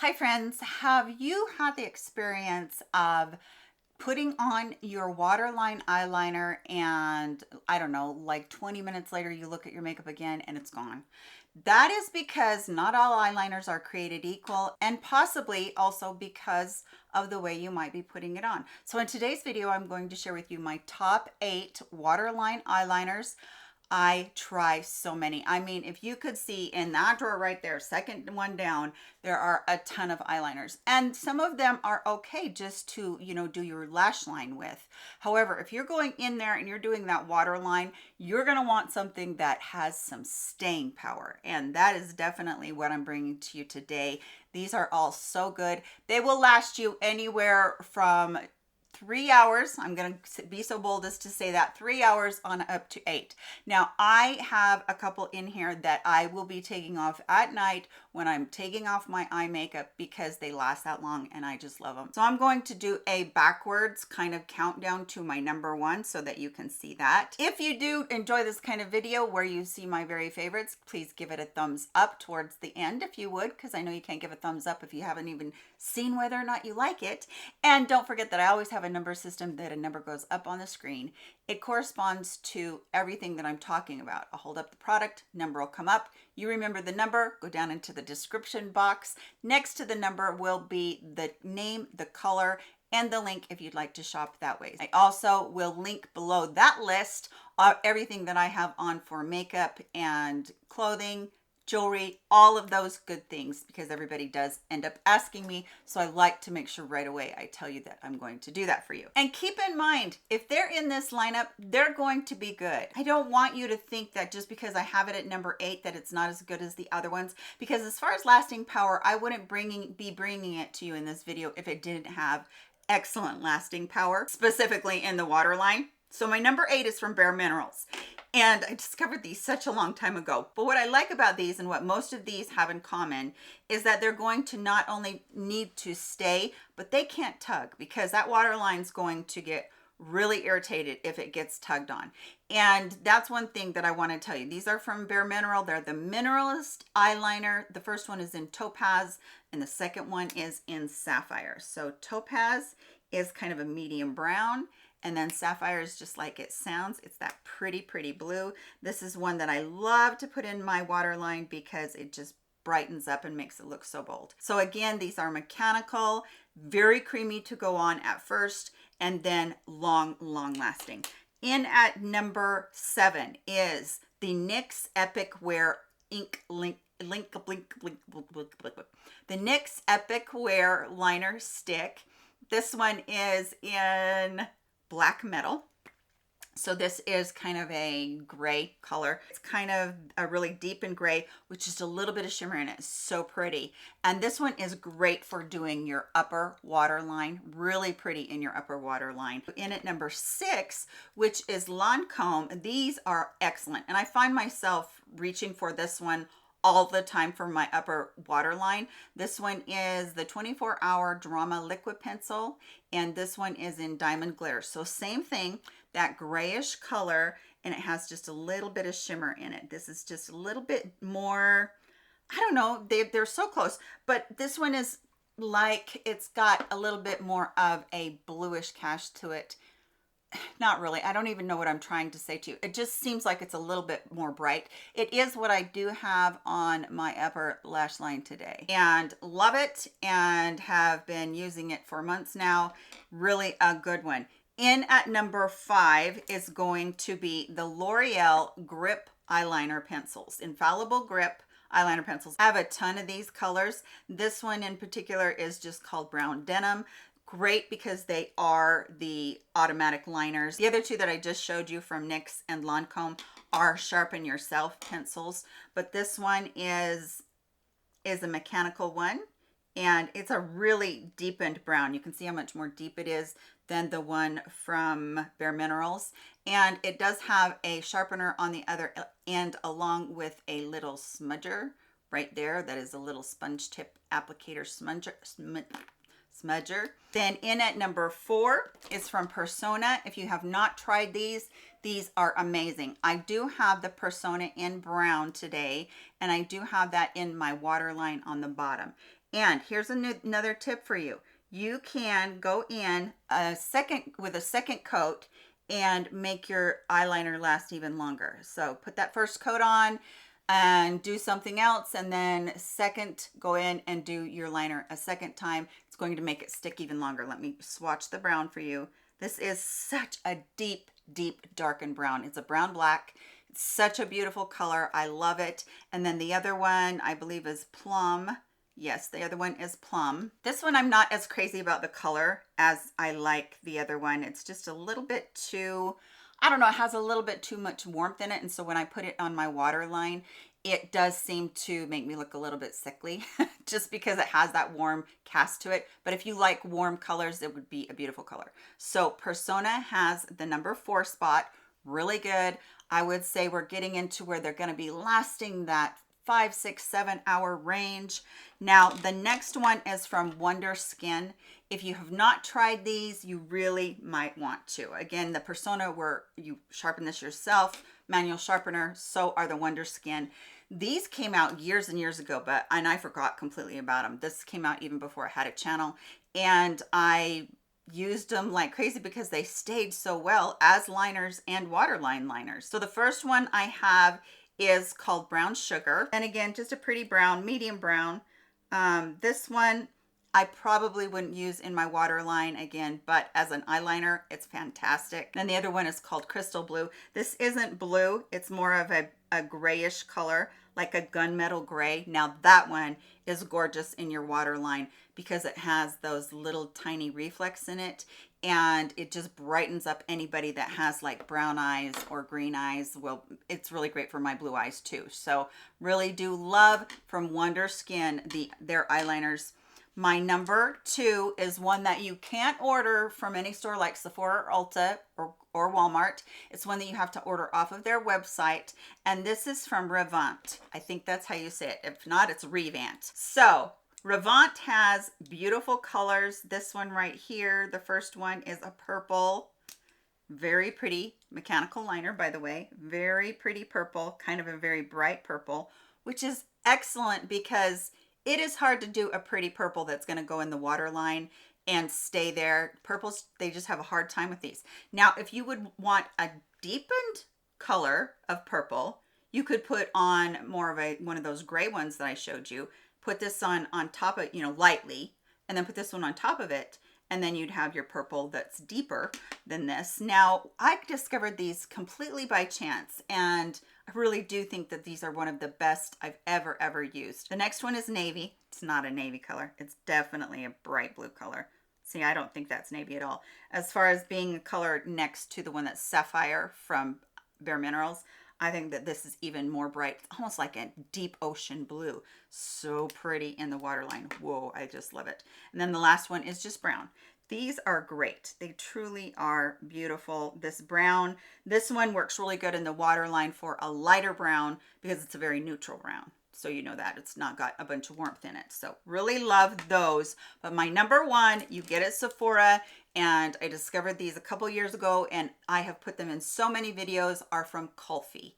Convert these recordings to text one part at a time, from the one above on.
Hi friends, have you had the experience of putting on your waterline eyeliner and I don't know, like 20 minutes later you look at your makeup again and it's gone? That is because not all eyeliners are created equal and possibly also because of the way you might be putting it on. So in today's video, I'm going to share with you my top 8 waterline eyeliners. I try so many. I mean, if you could see in that drawer right there, second one down, there are a ton of eyeliners, and some of them are okay just to, do your lash line with. However, if you're going in there and you're doing that waterline, you're going to want something that has some staying power. And that is definitely what I'm bringing to you today. These are all so good. They will last you anywhere from 3 hours. I'm going to be so bold as to say that 3 hours on up to 8. Now I have a couple in here that I will be taking off at night when I'm taking off my eye makeup because they last that long and I just love them. So I'm going to do a backwards kind of countdown to my number 1 so that you can see that. If you do enjoy this kind of video where you see my very favorites, please give it a thumbs up towards the end if you would, because I know you can't give a thumbs up if you haven't even seen whether or not you like it. And don't forget that I always have a number system that a number goes up on the screen. It corresponds to everything that I'm talking about. I'll hold up the product, number will come up. You remember the number, go down into the description box. Next to the number will be the name, the color, and the link if you'd like to shop that way. I also will link below that list of everything that I have on for makeup and clothing, jewelry, all of those good things, because everybody does end up asking me. So I like to make sure right away I tell you that I'm going to do that for you. And keep in mind, if they're in this lineup, they're going to be good. I don't want you to think that just because I have it at number 8 that it's not as good as the other ones, because as far as lasting power, I wouldn't be bringing it to you in this video if it didn't have excellent lasting power, specifically in the waterline. So my number 8 is from Bare Minerals. And I discovered these such a long time ago. But what I like about these, and what most of these have in common, is that they're going to not only need to stay, but they can't tug, because that waterline's going to get really irritated if it gets tugged on. And that's one thing that I want to tell you. These are from Bare Mineral. They're the Mineralist eyeliner. The first one is in Topaz, and the second one is in Sapphire. So Topaz is kind of a medium brown, and then Sapphire is just like it sounds. It's that pretty, pretty blue. This is one that I love to put in my waterline because it just brightens up and makes it look so bold. So again, these are mechanical, very creamy to go on at first, and then long, long lasting. In at number 7 is the NYX Epic Wear Ink Link. The NYX Epic Wear Liner Stick. This one is in black metal. So this is kind of a gray color. It's kind of a really deep and gray with just a little bit of shimmer in it. It's so pretty. And this one is great for doing your upper waterline. Really pretty in your upper waterline. In at number 6, which is Lancome. These are excellent. And I find myself reaching for this one all the time for my upper waterline. This one is the 24-hour Drama Liquid Pencil, and this one is in Diamond Glare. So same thing, that grayish color, and it has just a little bit of shimmer in it. This is just a little bit more, I don't know, they're so close, but this one is like, it's got a little bit more of a bluish cast to it. Not really. I don't even know what I'm trying to say to you. It just seems like it's a little bit more bright. It is what I do have on my upper lash line today, and love it, and have been using it for months now. Really a good one. In at number 5 is going to be the L'Oreal Grip Eyeliner Pencils. Infallible Grip eyeliner pencils. I have a ton of these colors. This one in particular is just called Brown Denim. Great because they are the automatic liners. The other two that I just showed you from NYX and Lancome are Sharpen Yourself pencils, but this one is a mechanical one, and it's a really deepened brown. You can see how much more deep it is than the one from Bare Minerals, and it does have a sharpener on the other end along with a little smudger right there. That is a little sponge tip applicator smudger. Then in at number 4 is from Persona. If you have not tried these are amazing. I do have the Persona in brown today, and I do have that in my waterline on the bottom. And here's another tip for you. You can go in with a second coat and make your eyeliner last even longer. So put that first coat on and do something else, and then second, go in and do your liner a second time. It's going to make it stick even longer. Let me swatch the brown for you. This is such a deep, deep darkened brown. It's a brown black. It's such a beautiful color. I love it. And then the other one I believe is Plum. Yes, the other one is Plum. This one I'm not as crazy about the color as I like the other one. It's just a little bit too, I don't know, it has a little bit too much warmth in it. And so when I put it on my waterline, it does seem to make me look a little bit sickly just because it has that warm cast to it. But if you like warm colors, it would be a beautiful color. So Persona has the number 4 spot, really good. I would say we're getting into where they're going to be lasting that 5, 6, 7 hour range. Now the next one is from Wonderskin. If you have not tried these, you really might want to. Again, the Persona, where you sharpen this yourself, manual sharpener, so are the Wonderskin. These came out years and years ago, and I forgot completely about them. This came out even before I had a channel, and I used them like crazy because they stayed so well as liners and waterline liners. So the first one I have is called Brown Sugar. And again, just a pretty brown, medium brown. This one I probably wouldn't use in my waterline again, but as an eyeliner, it's fantastic. And the other one is called Crystal Blue. This isn't blue. It's more of a grayish color, like a gunmetal gray. Now that one is gorgeous in your waterline because it has those little tiny reflex in it, and it just brightens up anybody that has like brown eyes or green eyes. Well, it's really great for my blue eyes too. So really do love from Wonderskin their eyeliners. My number 2 is one that you can't order from any store like Sephora or Ulta or Walmart. It's one that you have to order off of their website, and this is from Revant. I think that's how you say it. If not, it's Revant. So Revant has beautiful colors. This one right here, the first one, is a purple. Very pretty mechanical liner, by the way. Very pretty purple, kind of a very bright purple, which is excellent because it is hard to do a pretty purple that's going to go in the waterline and stay there. Purples, they just have a hard time with these. Now, if you would want a deepened color of purple, you could put on more of one of those gray ones that I showed you. Put this on top of, lightly, and then put this one on top of it, and then you'd have your purple that's deeper than this. Now, I discovered these completely by chance, and I really do think that these are one of the best I've ever used. The next one is navy. It's not a navy color. It's definitely a bright blue color. See, I don't think that's navy at all. As far as being a color next to the one that's sapphire from Bare Minerals, I think that this is even more bright. It's almost like a deep ocean blue. So pretty in the waterline. Whoa, I just love it. And then the last one is just brown. These are great. They truly are beautiful. This brown, this one works really good in the waterline for a lighter brown because it's a very neutral brown. So you know that it's not got a bunch of warmth in it. So really love those. But my number 1, you get at Sephora, and I discovered these a couple years ago, and I have put them in so many videos, are from Kulfi.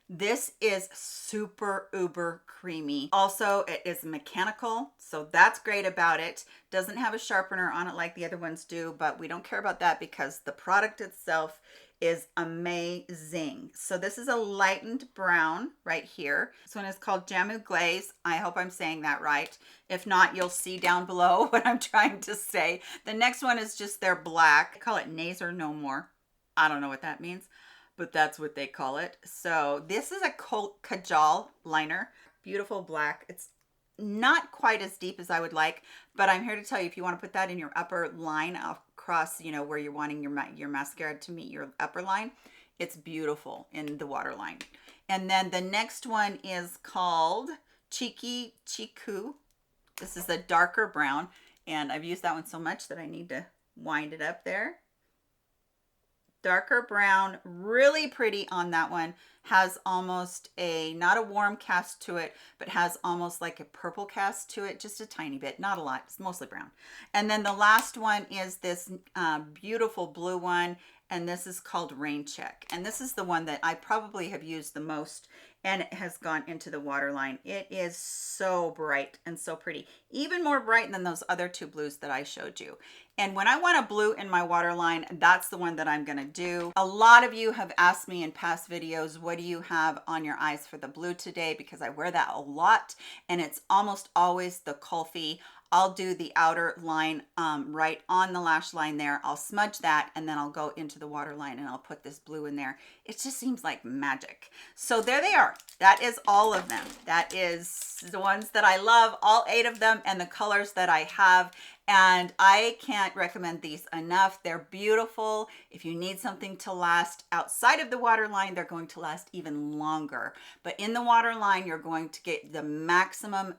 This is super uber creamy. Also, it is mechanical, so that's great about it. Doesn't have a sharpener on it like the other ones do, but we don't care about that because the product itself is amazing. So this is a lightened brown right here. This one is called Jamun Glaze. I hope I'm saying that right. If not, you'll see down below what I'm trying to say. The next one is just their black. I call it Nazor no more. I don't know what that means, but that's what they call it. So this is a Kajal liner. Beautiful black. It's not quite as deep as I would like, but I'm here to tell you, if you want to put that in your upper line across, where you're wanting your mascara to meet your upper line, it's beautiful in the waterline. And then the next one is called Chiku. This is a darker brown, and I've used that one so much that I need to wind it up there. Darker brown, really pretty on that one. Has almost not a warm cast to it, but has almost like a purple cast to it, just a tiny bit, not a lot. It's mostly brown. And then the last one is this beautiful blue one, and this is called Rain Check. And this is the one that I probably have used the most, and it has gone into the waterline. It is so bright and so pretty. even more bright than those other two blues that I showed you. And when I want a blue in my waterline, that's the one that I'm gonna do. A lot of you have asked me in past videos, what do you have on your eyes for the blue today? Because I wear that a lot, and it's almost always the Kulfi. I'll do the outer line right on the lash line there. I'll smudge that, and then I'll go into the waterline and I'll put this blue in there. It just seems like magic. So there they are. That is all of them. That is the ones that I love, all 8 of them, and the colors that I have. And I can't recommend these enough. They're beautiful. If you need something to last outside of the waterline, they're going to last even longer. But in the waterline, you're going to get the maximum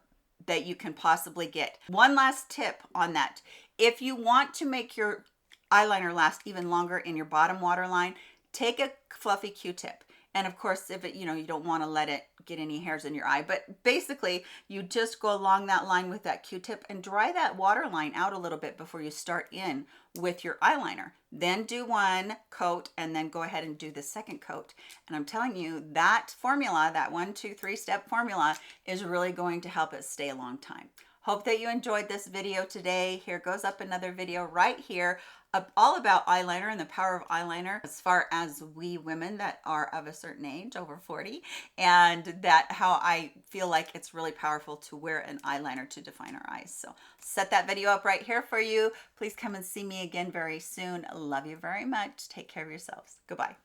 that you can possibly get. One last tip on that. If you want to make your eyeliner last even longer in your bottom waterline, take a fluffy Q-tip. And of course, if it, you don't want to let it get any hairs in your eye, but basically you just go along that line with that Q-tip and dry that waterline out a little bit before you start in with your eyeliner. Then do one coat and then go ahead and do the second coat. And I'm telling you, that formula, that 1, 2, 3 step formula is really going to help it stay a long time. Hope that you enjoyed this video today. Here goes up another video right here, all about eyeliner and the power of eyeliner as far as we women that are of a certain age, over 40, and that how I feel like it's really powerful to wear an eyeliner to define our eyes. So set that video up right here for you. Please come and see me again very soon. Love you very much. Take care of yourselves. Goodbye.